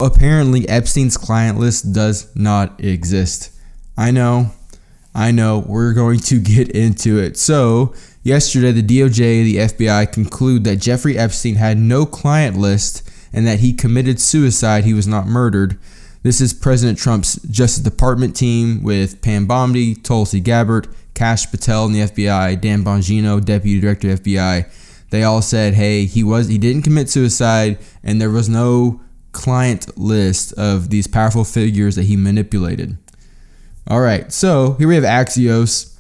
Apparently, Epstein's client list does not exist. I know. We're going to get into it. So, yesterday, the DOJ and the FBI conclude that Jeffrey Epstein had no client list and that he committed suicide. He was not murdered. This is President Trump's Justice Department team with Pam Bondi, Tulsi Gabbard, Kash, Patel in the FBI, Dan Bongino, Deputy Director of FBI. They all said, hey, he didn't commit suicide, and there was no client list of these powerful figures that he manipulated. All right, so here we have Axios.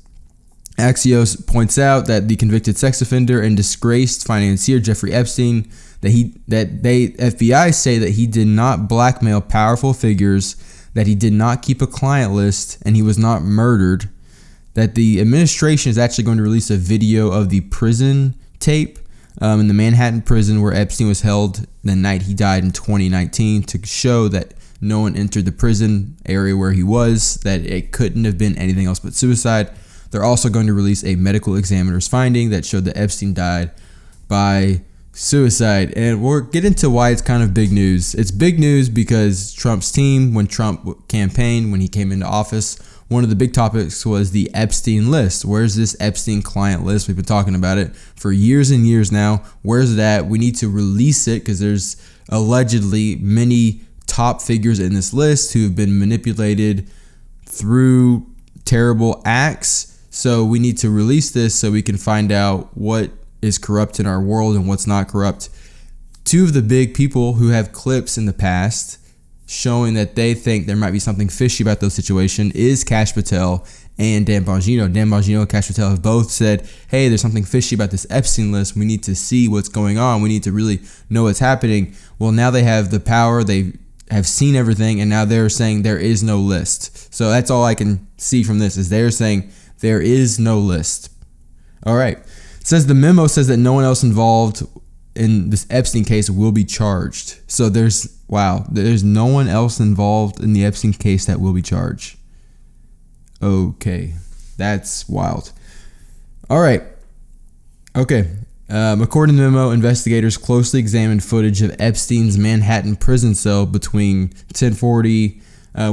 Axios points out that the convicted sex offender and disgraced financier Jeffrey Epstein, FBI say that he did not blackmail powerful figures, that he did not keep a client list, and he was not murdered. That the administration is actually going to release a video of the prison tape in the Manhattan prison where Epstein was held the night he died in 2019 to show that no one entered the prison area where he was, that it couldn't have been anything else but suicide. They're also going to release a medical examiner's finding that showed that Epstein died by suicide. And we'll get into why it's kind of big news. It's big news because Trump's team, when Trump campaigned, when he came into office, one of the big topics was the Epstein list. Where's this Epstein client list? We've been talking about it for years and years now. Where's that? We need to release it because there's allegedly many top figures in this list who have been manipulated through terrible acts. So we need to release this so we can find out what is corrupt in our world and what's not corrupt. Two of the big people who have clips in the past showing that they think there might be something fishy about those situation is Kash Patel and Dan Bongino. Dan Bongino and Kash Patel have both said, hey, there's something fishy about this Epstein list. We need to see what's going on. We need to really know what's happening. Well, now they have the power. They have seen everything, and now they're saying there is no list. So that's all I can see from this is they're saying there is no list. All right. It says the memo says that no one else involved in this Epstein case will be charged. So there's no one else involved in the Epstein case that will be charged. Okay, that's wild. All right. Okay. According to the memo, investigators closely examined footage of Epstein's Manhattan prison cell between 10:40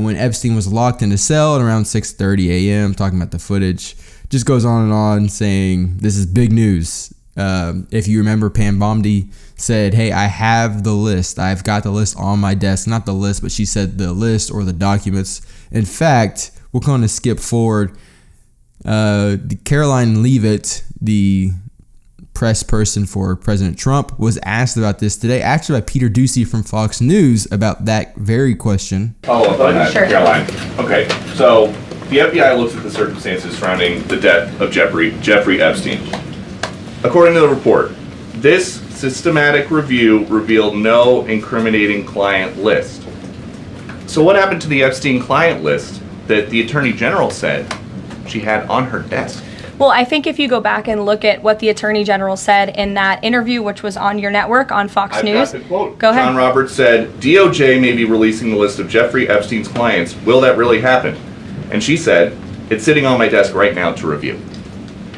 when Epstein was locked in a cell and around 6:30 a.m. Talking about the footage. Just goes on and on saying this is big news. If you remember, Pam Bondi said, hey, I have the list. I've got the list on my desk. Not the list, but she said the list or the documents. In fact, we're going to skip forward. Caroline Leavitt, the press person for President Trump, was asked about this today, actually by Peter Ducey from Fox News, about that very question. Follow up on that, Sure. Caroline. Okay, so the FBI looks at the circumstances surrounding the death of Jeffrey Epstein. According to the report, this systematic review revealed no incriminating client list. So what happened to the Epstein client list that the Attorney General said she had on her desk? Well, I think if you go back and look at what the Attorney General said in that interview, which was on your network on Fox News. I've got the quote. Go ahead. John Roberts said, DOJ may be releasing the list of Jeffrey Epstein's clients. Will that really happen? And she said, it's sitting on my desk right now to review.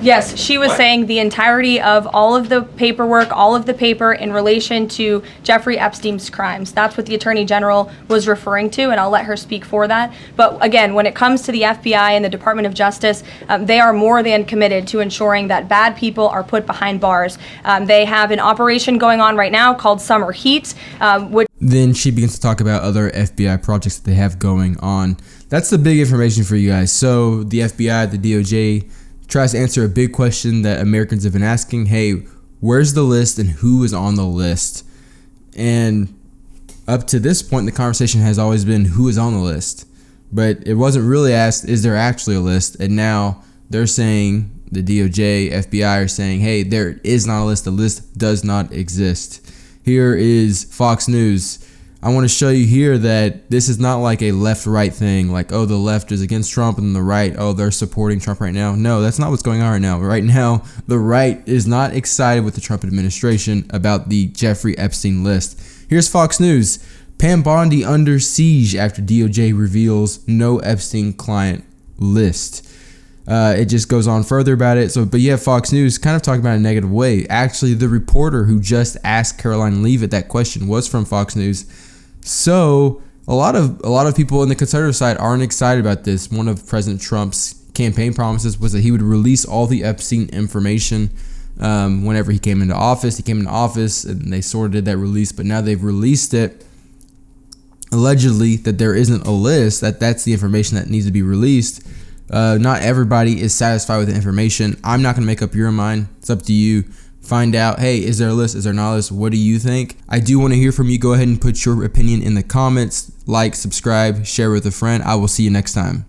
Yes, she was saying the entirety of all of the paperwork, all of the paper in relation to Jeffrey Epstein's crimes. That's what the Attorney General was referring to, and I'll let her speak for that. But again, when it comes to the FBI and the Department of Justice, they are more than committed to ensuring that bad people are put behind bars. They have an operation going on right now called Summer Heat, which... Then she begins to talk about other FBI projects that they have going on. That's the big information for you guys. So the FBI, the DOJ, tries to answer a big question that Americans have been asking. Hey, where's the list and who is on the list? And up to this point, the conversation has always been who is on the list. But it wasn't really asked, is there actually a list? And now they're saying, the DOJ, FBI are saying, hey, there is not a list. The list does not exist. Here is Fox News. I want to show you here that this is not like a left-right thing, like, oh, the left is against Trump and the right, oh, they're supporting Trump right now. No, that's not what's going on right now. Right now, the right is not excited with the Trump administration about the Jeffrey Epstein list. Here's Fox News. Pam Bondi under siege after DOJ reveals no Epstein client list. It just goes on further about it. But you have Fox News kind of talking about it in a negative way. Actually, the reporter who just asked Caroline Leavitt that question was from Fox News, So a lot of people in the conservative side aren't excited about this. One of President Trump's campaign promises was that he would release all the Epstein information whenever he came into office. He came into office and they sort of did that release, but now they've released it allegedly that there isn't a list, that's the information that needs to be released. Not everybody is satisfied with the information. I'm not going to make up your mind. It's up to you. Find out, hey, is there a list? Is there not a list? What do you think? I do want to hear from you. Go ahead and put your opinion in the comments. Like, subscribe, share with a friend. I will see you next time.